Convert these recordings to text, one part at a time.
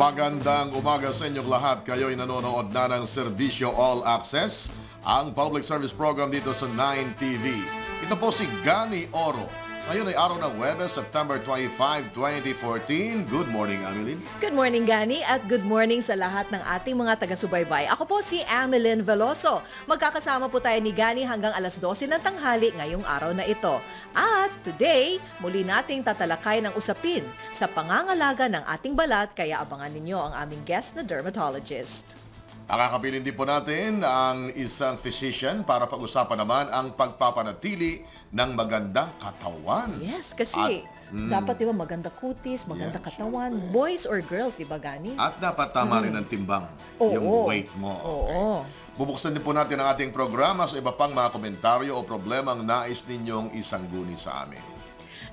Magandang umaga sa inyong lahat. Kayo'y nanonood na ng Serbisyo All Access, ang public service program dito sa 9TV. Ito po si Gani Oro. Ngayon ay araw ng Huwebes, September 25, 2014. Good morning, Ameline. Good morning, Gani, at good morning sa lahat ng ating mga taga-subaybay. Ako po si Ameline Veloso. Magkakasama po tayo ni Gani hanggang alas 12 ng tanghali ngayong araw na ito. At today, muli nating tatalakay ng usapin sa pangangalaga ng ating balat, kaya abangan ninyo ang aming guest na dermatologist. Nakakabilin din po natin ang isang physician para pag-usapan naman ang pagpapanatili ng magandang katawan. Yes, kasi dapat diba maganda kutis, maganda katawan, boys or girls, diba Gani? At dapat tama rin ang timbang, yung weight mo. Oo. Bubuksan din po natin ang ating programa sa iba pang mga komentaryo o problemang nais ninyong isangguni sa amin.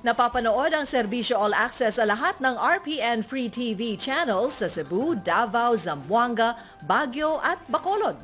Napapanood ang Serbisyo All Access sa lahat ng RPN Free TV channels sa Cebu, Davao, Zamboanga, Baguio at Bacolod.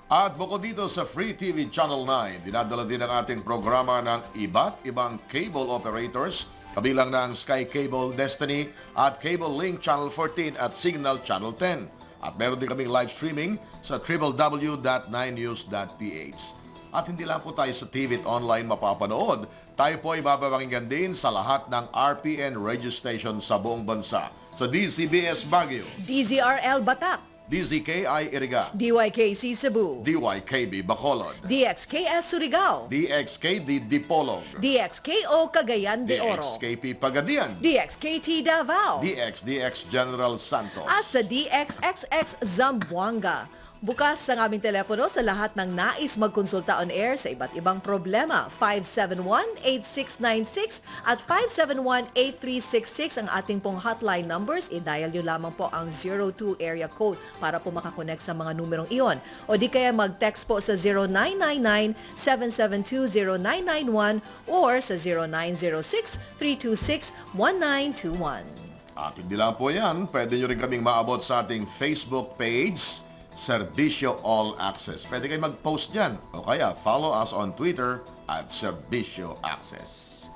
At bukod dito sa Free TV Channel 9, dinadala din ang ating programa ng iba't ibang cable operators, kabilang ng Sky Cable Destiny at Cable Link Channel 14 at Signal Channel 10. At meron din kaming live streaming sa www.9news.ph. At hindi lang po tayo sa TV at online mapapanood, tayo po ay mapapakinggan din sa lahat ng RPN radio station sa buong bansa. Sa DCBS Baguio, DZRL Batak, DZKI Iriga, DYKC Cebu, DYKB Bacolod, DXKS Surigao, DXKD Dipolog, DXKO Cagayan de Oro, DXKP Pagadian, DXKT Davao, DXDX General Santos. at sa DXXX Zamboanga. Bukas ang aming telepono sa lahat ng nais magkonsulta on air sa iba't ibang problema. 571-8696 at 571-8366 ang ating pong hotline numbers. I-dial nyo lamang po ang 02 area code para po makakonect sa mga numerong iyon. O di kaya mag-text po sa 0999-772-0991 or sa 0906-326-1921. At hindi lang po yan, pwede nyo rin kaming maabot sa ating Facebook page, Serbisyo All Access. Pwede kayo mag-post dyan o kaya follow us on Twitter at Serbisyo Access.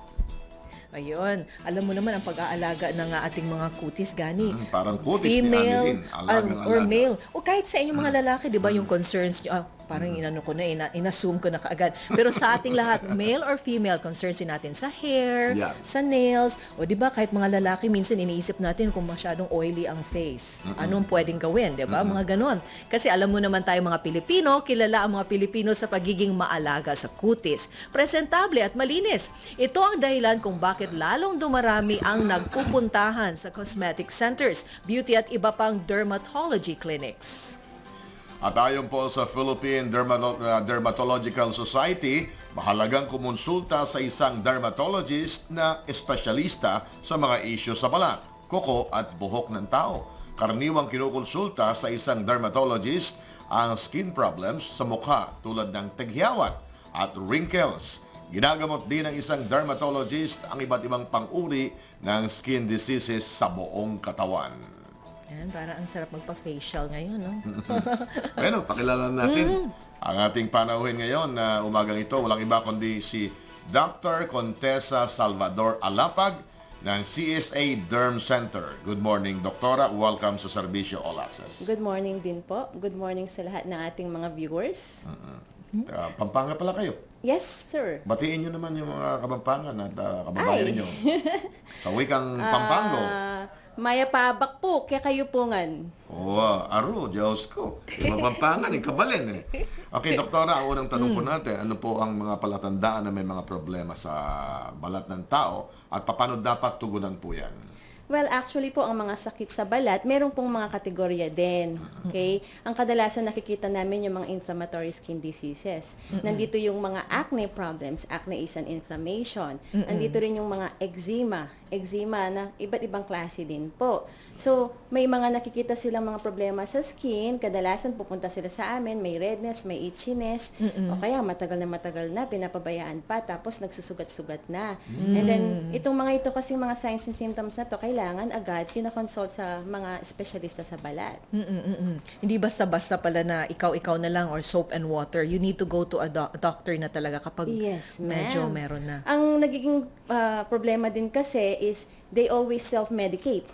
Ayun. Alam mo naman ang pag-aalaga ng ating mga kutis, Gani. Parang kutis Female, ni Ameline. Alagang-alaga. or male. O kahit sa inyong mga lalaki, di ba, yung concerns nyo, parang inano ko na, inassume ko na kaagad. Pero sa ating lahat, male or female, concerns din natin sa hair, Yeah. sa nails, o di ba, kahit mga lalaki, minsan iniisip natin kung masyadong oily ang face. Anong pwedeng gawin, di ba? Mga ganon. Kasi alam mo naman tayo mga Pilipino, kilala ang mga Pilipino sa pagiging maalaga sa kutis. Presentable at malinis. Ito ang dahilan kung bakit lalong dumarami ang nagpupuntahan sa cosmetic centers, beauty at iba pang dermatology clinics. At ayon po sa Philippine Dermatological Society, mahalagang kumonsulta sa isang dermatologist na espesyalista sa mga isyu sa balat, kuko at buhok ng tao. Karaniwang kinukonsulta sa isang dermatologist ang skin problems sa mukha tulad ng tagyawat at wrinkles. Ginagamot din ng isang dermatologist ang iba't ibang pang-uri ng skin diseases sa buong katawan. Yan, parang ang sarap magpa-facial ngayon, no? Bueno, pakilala natin ang ating panauhin ngayon na umagang ito. Walang iba kundi si Dr. Contessa Salvador Alapag ng CSA Derm Center. Good morning, Doktora. Welcome sa Serbisyo All Access. Good morning din po. Good morning sa lahat ng ating mga viewers. Pampanga pala kayo. Yes, sir. Batiin nyo naman yung mga Kapampangan at kababayan ninyo. Sa wikang Pampango. Maya Pabak po, kaya kayo pungan. Aro, Diyos ko. Yung mga Pampangan, yung kabalin eh. Okay, Doktora, ang unang tanong po natin, ano po ang mga palatandaan na may mga problema sa balat ng tao at paano dapat tugunan po yan? Well, actually po, ang mga sakit sa balat, meron pong mga kategorya din. Okay? Ang kadalasan nakikita namin yung mga inflammatory skin diseases. Nandito yung mga acne problems. Acne is an inflammation. Nandito rin yung mga eczema. Eczema na iba't ibang klase din po. So, may mga nakikita silang mga problema sa skin. Kadalasan pupunta sila sa amin, may redness, may itchiness. O kaya matagal na, pinapabayaan pa, tapos nagsusugat-sugat na. And then, itong mga ito kasi mga signs and symptoms na to, kailangan agad kinakonsult sa mga espesyalista sa balat. Hindi basta-basta pala na ikaw na lang or soap and water. You need to go to a doctor na talaga kapag Yes, ma'am. medyo meron na. Ang nagiging problema din kasi is they always self-medicate.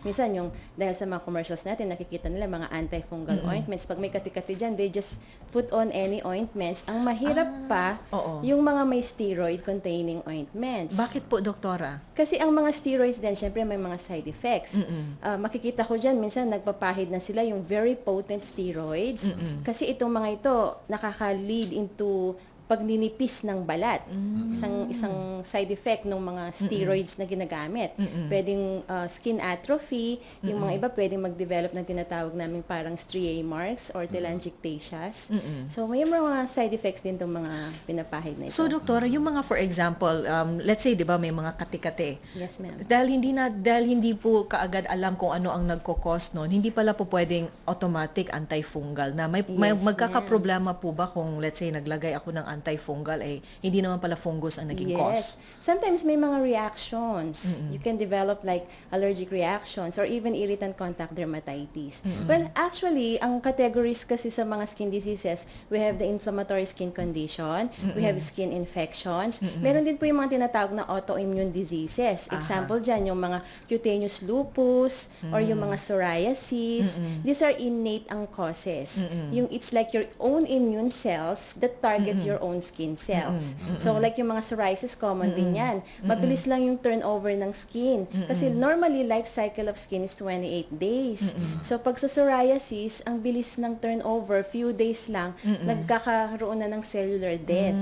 Minsan yung, dahil sa mga commercials natin, nakikita nila mga antifungal ointments. Pag may kati-kati dyan, they just put on any ointments. Ang mahirap pa, oo. yung mga may steroid-containing ointments. Bakit po, doktora? Kasi ang mga steroids din, syempre may mga side effects. Makikita ko dyan, minsan nagpapahid na sila yung very potent steroids. Kasi itong mga ito, nakaka-lead into pagninipis ng balat. Isang side effect ng mga steroids na ginagamit. Pwedeng skin atrophy, yung mga iba pwedeng mag-develop ng tinatawag naming parang striae marks or telangiectasias. So may mga side effects din itong mga pinapahid na ito. So, doktora, yung mga, for example, let's say, di ba, may mga kati-kati. Yes, ma'am. Dahil hindi po kaagad alam kung ano ang nagko-cause noon, hindi pala po pwedeng automatic antifungal na may Yes, magkakaproblema po ba kung let's say naglagay ako ng antifungal hindi naman pala fungus ang naging cause. Sometimes may mga reactions. You can develop like allergic reactions or even irritant contact dermatitis. Well, actually, ang categories kasi sa mga skin diseases, we have the inflammatory skin condition, we have skin infections, meron din po yung mga tinatawag na autoimmune diseases. Example dyan, yung mga cutaneous lupus or yung mga psoriasis. These are innate ang causes. Yung it's like your own immune cells that target your own skin cells. So like yung mga psoriasis, common din yan. Mabilis lang yung turnover ng skin. Kasi normally, life cycle of skin is 28 days. So pag sa psoriasis, ang bilis ng turnover, few days lang, nagkakaroon na ng cellular death.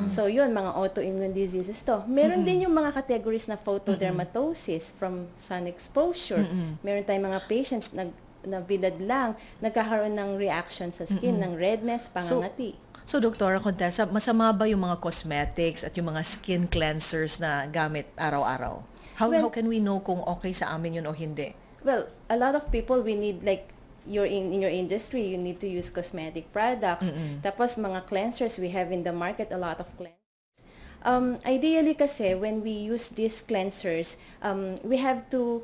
So yun, mga autoimmune diseases to. Meron din yung mga categories na photodermatosis from sun exposure. Meron tayong mga patients na bilad lang, nagkakaroon ng reaction sa skin, ng redness, pangangati. So, Dr. Contessa, masama ba yung mga cosmetics at yung mga skin cleansers na gamit araw-araw? How can we know kung okay sa amin yun o hindi? Well, a lot of people, we need like, in your industry, you need to use cosmetic products. Tapos mga cleansers, we have in the market a lot of cleansers. Ideally kasi, when we use these cleansers, we have to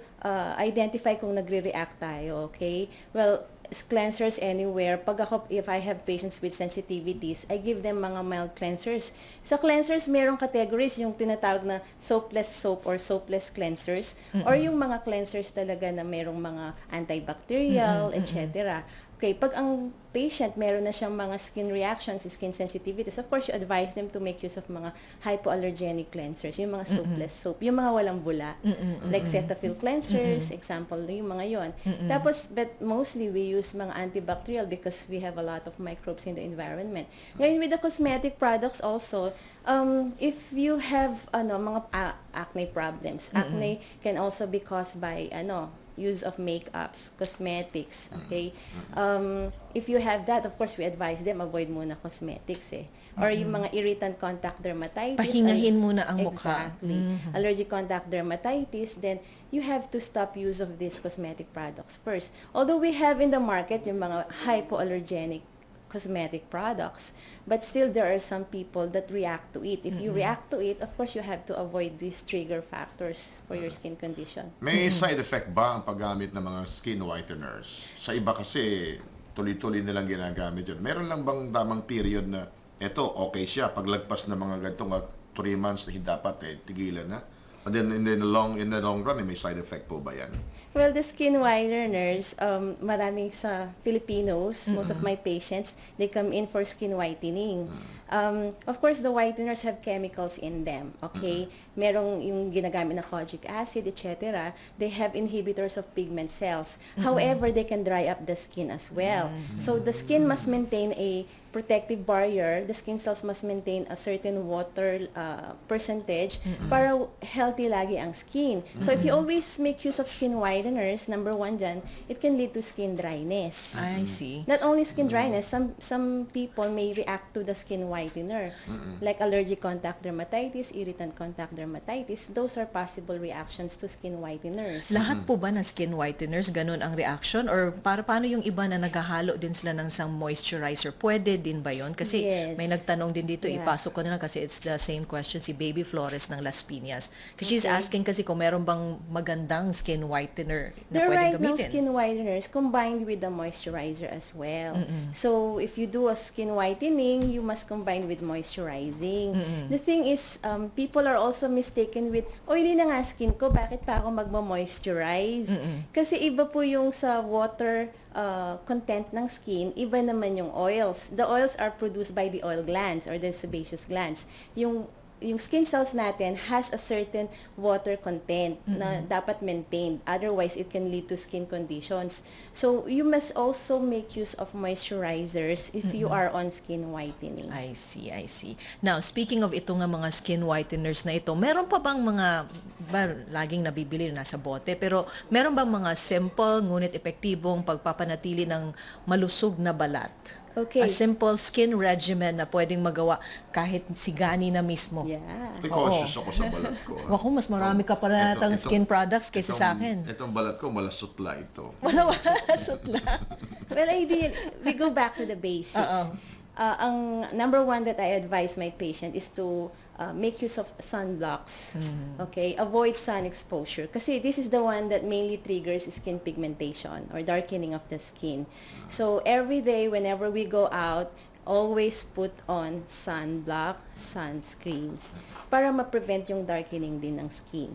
identify kung nagre-react tayo, okay? Well, cleansers anywhere. If I have patients with sensitivities, I give them mga mild cleansers. Sa cleansers, merong categories, yung tinatawag na soapless soap or soapless cleansers, or yung mga cleansers talaga na merong mga antibacterial, etc. Okay, pag ang patient meron na siyang mga skin reactions, skin sensitivities, of course, you advise them to make use of mga hypoallergenic cleansers, yung mga soapless soap, yung mga walang bula, like Cetaphil cleansers, example, yung mga yon. Tapos, but mostly we use mga antibacterial because we have a lot of microbes in the environment. Ngayon, with the cosmetic products also, if you have mga acne problems, acne can also be caused by use of makeups, cosmetics, okay? If you have that, of course, we advise them, avoid muna cosmetics Or yung mga irritant contact dermatitis. Pahingahin muna ang mukha. Exactly. Allergic contact dermatitis, then you have to stop use of these cosmetic products first. Although we have in the market yung mga hypoallergenic cosmetic products, but still there are some people that react to it. If you react to it, of course you have to avoid these trigger factors for your skin condition. May side effect ba ang paggamit ng mga skin whiteners? Sa iba kasi, tuloy-tuloy nilang ginagamit yun. Meron lang bang damang period na eto, okay siya, paglagpas ng mga ganitong 3 months na dapat tigilan na? And then in the long run, may side effect po ba yan? Well, the skin whiteners, marami sa Filipinos, most of my patients, they come in for skin whitening. Of course, the whiteners have chemicals in them, okay? Merong yung ginagamit na kojic acid, etc. They have inhibitors of pigment cells. However, they can dry up the skin as well. So the skin must maintain a protective barrier. The skin cells must maintain a certain water percentage para healthy lagi ang skin. So if you always make use of skin whiteners, number one dyan, it can lead to skin dryness. I see. Not only skin dryness, some people may react to the skin whitener. Like allergic contact dermatitis, irritant contact dermatitis, those are possible reactions to skin whiteners. Lahat po ba ng skin whiteners ganun ang reaction? Or paano yung iba na naghahalo din sila ng isang moisturizer? Pwede valid din ba yon? Kasi Yes. may nagtanong din dito, Yeah. ipasok ko na lang kasi it's the same question, si Baby Flores ng Las Piñas. Kasi she's Okay. asking kasi kung meron bang magandang skin whitener na There are pwedeng right now gamitin. skin whiteners combined with the moisturizer as well. So if you do a skin whitening, you must combine with moisturizing. The thing is, people are also mistaken with, oily na nga skin ko, bakit pa ako magmo-moisturize? Kasi iba po yung sa water content ng skin, iba naman yung oils. The oils are produced by the oil glands or the sebaceous glands. Yung skin cells natin has a certain water content na dapat maintained. Otherwise, it can lead to skin conditions. So, you must also make use of moisturizers if you are on skin whitening. I see, I see. Now, speaking of ito nga mga skin whiteners na ito, meron pa bang mga, laging nabibili nasa bote, pero meron bang mga simple ngunit epektibong pagpapanatili ng malusog na balat? Okay. A simple skin regimen na pwedeng magawa kahit si Gani na mismo. Yeah. May cautious ako sa balat ko. Ako, mas marami ka pala natang skin products kaysa sa akin. Itong balat ko, malasutla ito. Malawasot lang. Well, we go back to the basics. Ang number one that I advise my patient is to make use of sunblocks. Okay? Avoid sun exposure. Kasi this is the one that mainly triggers skin pigmentation or darkening of the skin. So, every day, whenever we go out, always put on sunblock, sunscreens para ma-prevent yung darkening din ng skin.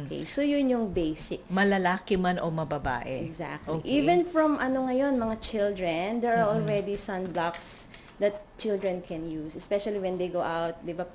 Okay? So, yun yung basic. Malalaki man o mababae. Exactly. Okay. Even from ngayon, mga children, there are already sunblocks that children can use, especially when they go out, 'di ba,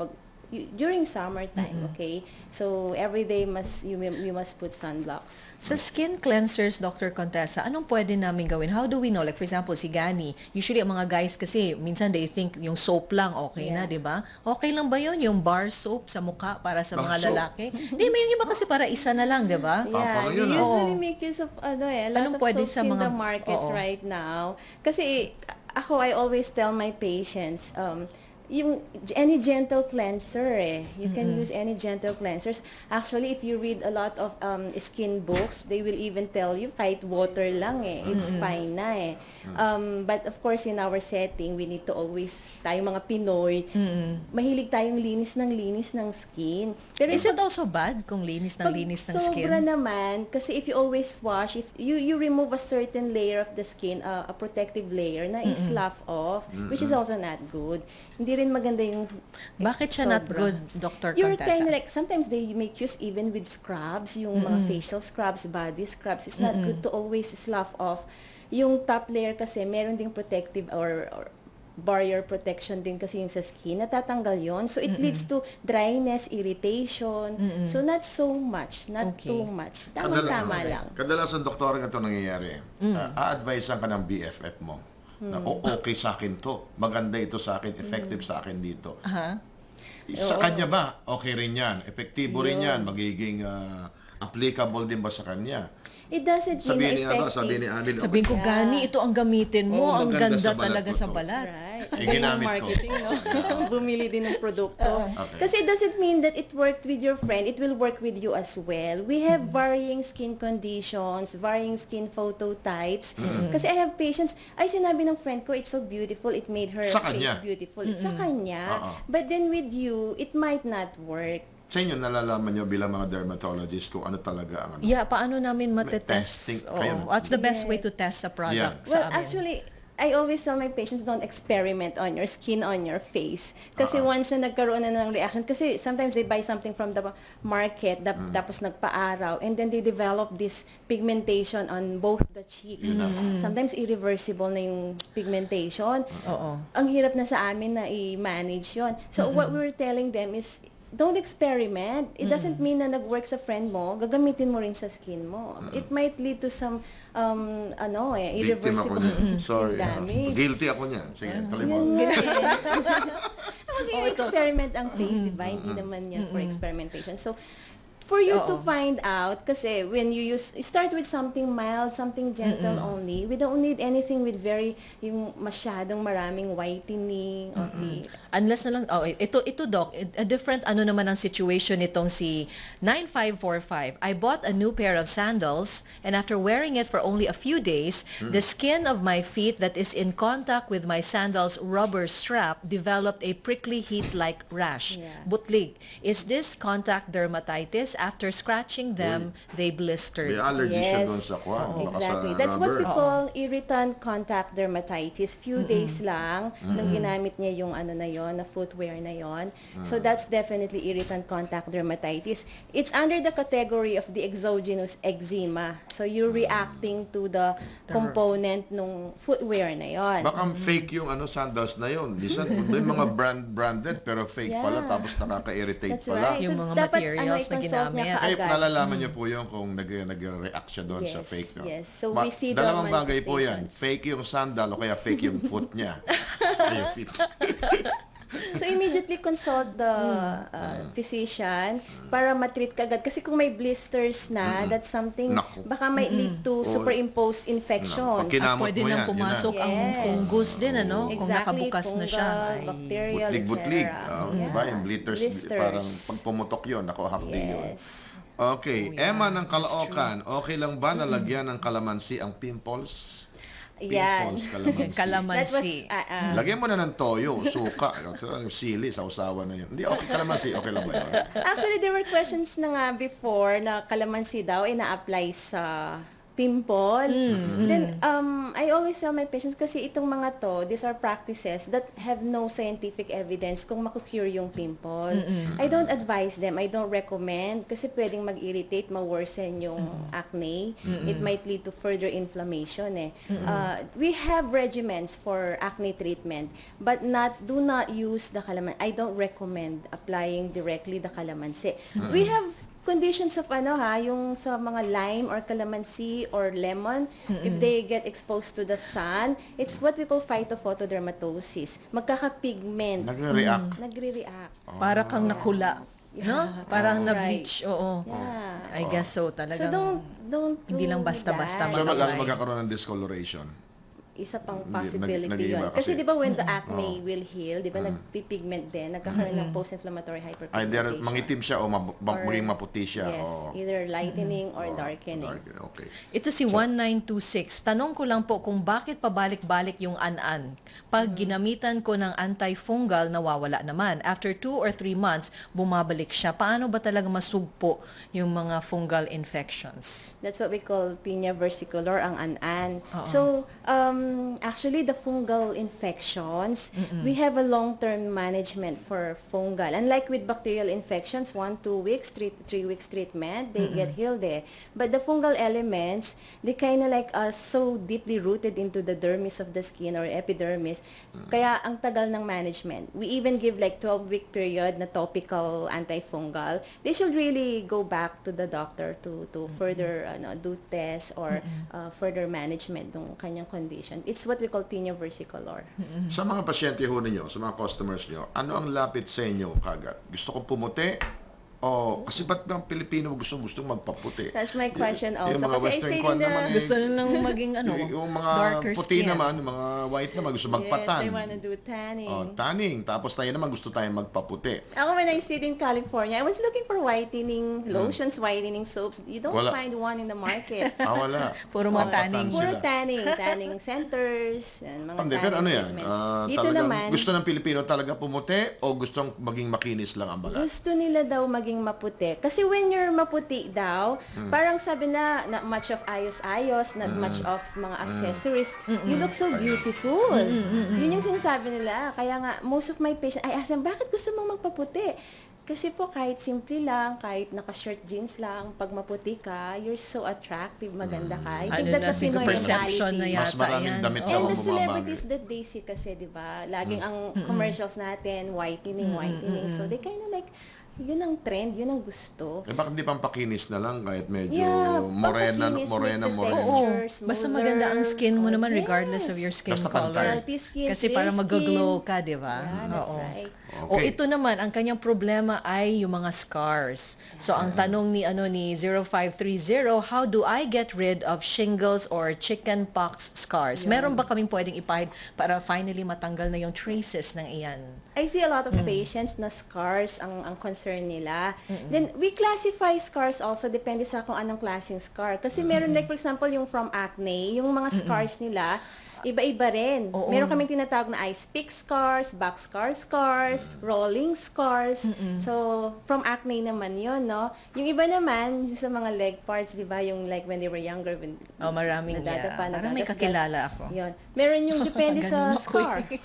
during summertime, okay? So every day you must put sunblocks. Sa skin cleansers, Dr. Contessa, anong pwede namin gawin? How do we know? Like for example, si Gani, usually ang mga guys kasi minsan they think yung soap lang okay na, Yeah. 'di ba? Okay lang ba 'yon yung bar soap sa mukha para sa Bar mga soap? lalaki? Hindi, may yung iba kasi para isa na lang, 'di ba? Papa, Yeah, yun, they usually Oo. make use of a lot Anong of pwede soaps sa in mga- the markets Oo. right now. Kasi I always tell my patients, yung any gentle cleanser you can use any gentle cleansers. Actually, if you read a lot of skin books, they will even tell you kahit water lang it's fine na but of course in our setting, we need to always, tayong mga Pinoy, mahilig tayong linis ng skin. Pero Is it also bad kung linis ng pag linis ng skin? sobra naman, kasi if you always wash, if you remove a certain layer of the skin, a protective layer na is-slough off, which is also not good. Hindi rin maganda yung Bakit siya not sobra. good, Dr. You're Contessa? kind of like, sometimes they make use even with scrubs, yung mga facial scrubs, body scrubs. It's not good to always slough off. Yung top layer kasi, meron ding protective or barrier protection din kasi yung sa skin, natatanggal yon. So, it leads to dryness, irritation. So, not so much, not Okay. too much. Tama-tama lang. Kadalasan, doktor, ito nangyayari. A-advisean ka ng BFF mo na okay sa akin to. Maganda ito sa akin, effective sa akin dito. Aha. Sa kanya ba, okay rin yan? Epektibo rin yan? Magiging applicable din ba sa kanya? It doesn't Sabihin mean ni effective. sabihin ni Amin, Sabihin ko, Yeah. Gani, ito ang gamitin mo. Oo, ang maganda ganda sa balat talaga ko sa to. balat. Right. Eh, Yun yung ginamit ko. marketing, no? Bumili din ng produkto. Okay. Kasi it doesn't mean that it worked with your friend, it will work with you as well. We have varying skin conditions, varying skin phototypes. Kasi I have patients, ay sinabi ng friend ko, it's so beautiful, it made her Sa face kanya. beautiful. Sa kanya. Oo. But then with you, it might not work. Sa inyo, nalalaman nyo bilang mga dermatologist kung ano talaga ang ano. Yeah, paano namin matetest? testing. Kayo Oo. What's the best Yes. way to test a product Well, sa amin? actually, I always tell my patients, don't experiment on your skin, on your face. Kasi once na nagkaroon na ng reaction, kasi sometimes they buy something from the market, tapos nagpa-araw, and then they develop this pigmentation on both the cheeks. Sometimes irreversible na yung pigmentation. Oo. Ang hirap na sa amin na i-manage yon. So what we're telling them is, don't experiment. It doesn't mean na nag-work sa friend mo, gagamitin mo rin sa skin mo. It might lead to some, Victim ako irreversible niyan. Sorry. damage. Guilty ako niyan. Sige, kalimot. Mag-experiment ang face, di ba? Hindi naman yan for experimentation. So, For you to Oo. find out, kasi when you start with something mild, something gentle only, we don't need anything with yung masyadong maraming whitening, okay? Unless na lang, ito Doc, a different ano naman ang situation nitong si 9545. I bought a new pair of sandals and after wearing it for only a few days, the skin of my feet that is in contact with my sandals rubber strap developed a prickly heat-like rash. Yeah. Butlig. Is this contact dermatitis? After scratching them, they blistered. May allergy siya Yes. doon sa kwan. baka sa Exactly. That's what we rubber. call irritant contact dermatitis. Few days lang nung ginamit niya yung ano na yon, na footwear na yon. So that's definitely irritant contact dermatitis. It's under the category of the exogenous eczema. So you're reacting to the component nung footwear na yon. Baka fake yung sandals na yun. Minsan, may mga branded pero fake pala Yeah. tapos nakaka-irritate That's pala. right. Yung So mga dapat, materials na i-consult niya ginamit. Kaya kaagad. nalalaman niyo po yun kung nag-react siya doon sa Yes, fake. No? yes. So we see the dalawang bagay po yan. manifestations. Fake yung sandal o kaya fake yung foot niya. Yung feet. So immediately consult the physician para matreat kagad. Kasi kung may blisters na, that's something, Naku. baka may lead to superimposed infections. Pag kinamot Pwede mo nang yan, yun na. pumasok ang Yes. fungus din, ano? Kung Exactly, nakabukas na siya. fungal, Ay, bacterial, Butlig-butlig. etc. Diba? Yung blisters, parang pag pumutok yun, ako hapdi yun. Yes. Okay. Emma ng Caloocan, okay lang ba nalagyan ng kalamansi ang pimples? Yan. Pimples, kalamansi. That was, Kalamansi. Lagyan mo na ng toyo, suka, sili, sausawan na yun. Hindi, okay kalamansi, okay lang ba yun? Actually, there were questions na nga before na kalamansi daw ay na-apply sa pimple. Then, I always tell my patients kasi itong mga to, these are practices that have no scientific evidence kung makukure yung pimple. I don't advise them, I don't recommend kasi pwedeng mag-irritate, ma-worsen yung acne. It might lead to further inflammation eh. We have regimens for acne treatment, but do not use the calamansi. I don't recommend applying directly the calamansi. We have conditions of yung sa mga lime or calamansi or lemon, if they get exposed to the sun, it's what we call phytophotodermatosis. Magkaka-pigment. Nagre-react. Nagre-react. para kang nakula. No? Yeah, Parang that's na-bleach. Oo. Yeah. I guess so. So Talagang don't hindi lang do basta-basta that. So, mag-apply. magkakaroon ng discoloration. Isa pang Hindi, possibility nag-iiba yun. Kasi kasi. di ba when the acne will heal, di ba nagpipigment din, nagkakaroon ng post-inflammatory Either hyperpigmentation. mangitim siya o Or- maging maputi siya. Yes, o either lightening or darkening. Okay. Ito si 1926. Tanong ko lang po kung bakit pabalik-balik yung an-an. Pag ginamitan ko ng antifungal, nawawala naman. After 2 or 3 months, bumabalik siya. Paano ba talaga masugpo yung mga fungal infections? That's what we call tinea versicolor, ang an-an. Oo. So, actually, the fungal infections, we have a long-term management for fungal. Unlike with bacterial infections, 1-2 weeks, 3 weeks treatment, they get healed eh. But the fungal elements, they kind of like so deeply rooted into the dermis of the skin or epidermis. Kaya ang tagal ng management. We even give like 12-week period na topical antifungal. They should really go back to the doctor to further do tests or further management ng kanyang condition. It's what we call tinea versicolor. Sa mga pasyente ho ninyo, sa mga customers niyo, ano ang lapit sa inyo kagad? Gusto ko pumuti? O, kasi ba't ang Pilipino gustong magpaputi? That's my question also. Yung mga Kasi I Western stayed kwan in the- naman Gusto nilang maging yung mga darker puti skin. naman, yung mga white naman, gusto magpatan. Yes, they wanna do tanning. Tanning. Tapos tayo naman gusto tayong magpaputi. Ako when I stayed in California, I was looking for whitening lotions, whitening soaps. You don't Wala. find one in the market. Wala. Puro mga Magpatan tanning. Puro sila. tanning centers, and mga Hindi, tanning pero ano yan? treatments. Dito Talagang naman, gusto ng Pilipino talaga pumuti o gustong maging makinis lang ang balat? gusto nila daw maging maputi. Kasi when you're maputi daw, parang sabi na, not much of ayos-ayos, not much of mga accessories, you look so beautiful. Yun yung sinasabi nila. Kaya nga, most of my patients, I ask them, bakit gusto mong magpaputi? Kasi po, kahit simple lang, kahit naka-shirt jeans lang, pag maputi ka, you're so attractive, maganda ka. I think that's a Pinoy perception na mentality. yata Mas maraming yan. damit Oo. daw And ang the bumabagay. celebrities that they see kasi, di ba, laging ang commercials natin, whitening. So they kind of like, yun ang trend, yun ang gusto. Eh, bakit di pampakinis na lang kahit medyo Yeah, morena, pampakinis, morena, make the morena. texture Oo, basta smoother. maganda ang skin mo naman Oh, regardless of yes. your skin Basta color. pantay. Healthy skin, Kasi clear para mag-glow skin. ka, di ba? Yeah, that's Oo. right. O Okay. ito naman, ang kanyang problema ay yung mga scars. So ang tanong ni 0530, how do I get rid of shingles or chickenpox scars? Meron ba kaming pwedeng ipahid para finally matanggal na yung traces ng iyan? I see a lot of patients na scars ang concern nila. Then, we classify scars also depende sa kung anong klaseng scar. Kasi meron like, for example, yung from acne, yung mga scars nila, iba-iba rin. Oo. Meron kaming tinatawag na ice pick scars, back scars, rolling scars. So, from acne naman yon, no? Yung iba naman, yung sa mga leg parts, di ba? Yung like when they were younger, when Oh, maraming nadadapa, Parang may nadagasgas. kakilala ako. Yun. Meron yung depende sa Ganun ako scar. Okay.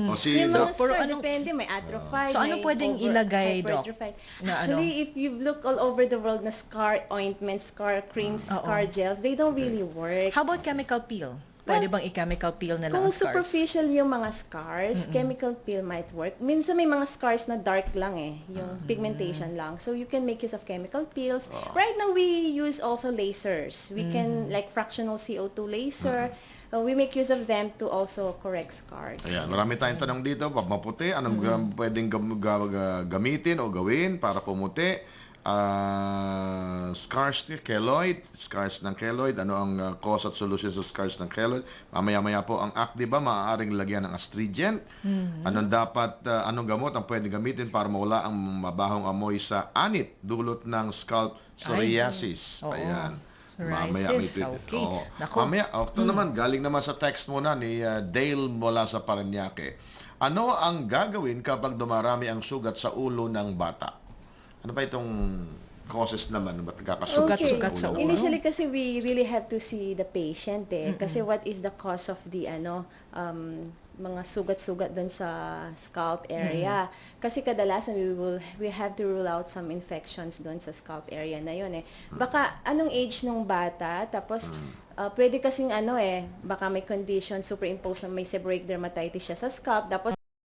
O si Yung mga pero scar, anong- depende. May atrophy, So, anong may pwedeng ilagay, Doc? hypertrophied. Na Actually, if you look all over the world na scar ointments, scar creams, Oo. scar gels, they don't really work. How about chemical peel? Pwede bang i-chemical peel na lang Kung ang scars? superficial yung mga scars, chemical peel might work. Minsan may mga scars na dark lang yung pigmentation lang. So you can make use of chemical peels. Right now we use also lasers. We can like fractional CO2 laser. We make use of them to also correct scars. Ayan, marami tayong tanong dito. Maputi, anong pwedeng gamitin o gawin para pumuti? Scars ng keloid. Ano ang cause at solution sa scars ng keloid? Mamaya-maya po ang acne ba maaaring lagyan ng astringent? Anong gamot ang pwedeng gamitin para mawala ang mabahong amoy sa anit dulot ng scalp psoriasis? Oo. Ayan. Psoriasis, okay. Oo. Naku. Mamaya, ito naman, galing naman sa text muna ni Dale mula sa Parañaque. Ano ang gagawin kapag dumarami ang sugat sa ulo ng bata? Ano ba itong causes naman? Ba't Sugat-sugat sa ulo? Initially kasi we really have to see the patient kasi what is the cause of the mga sugat-sugat doon sa scalp area. Kasi kadalasan we have to rule out some infections doon sa scalp area na yun Baka anong age nung bata, tapos pwede kasing baka may condition superimpose na may seborrheic dermatitis siya sa scalp, tapos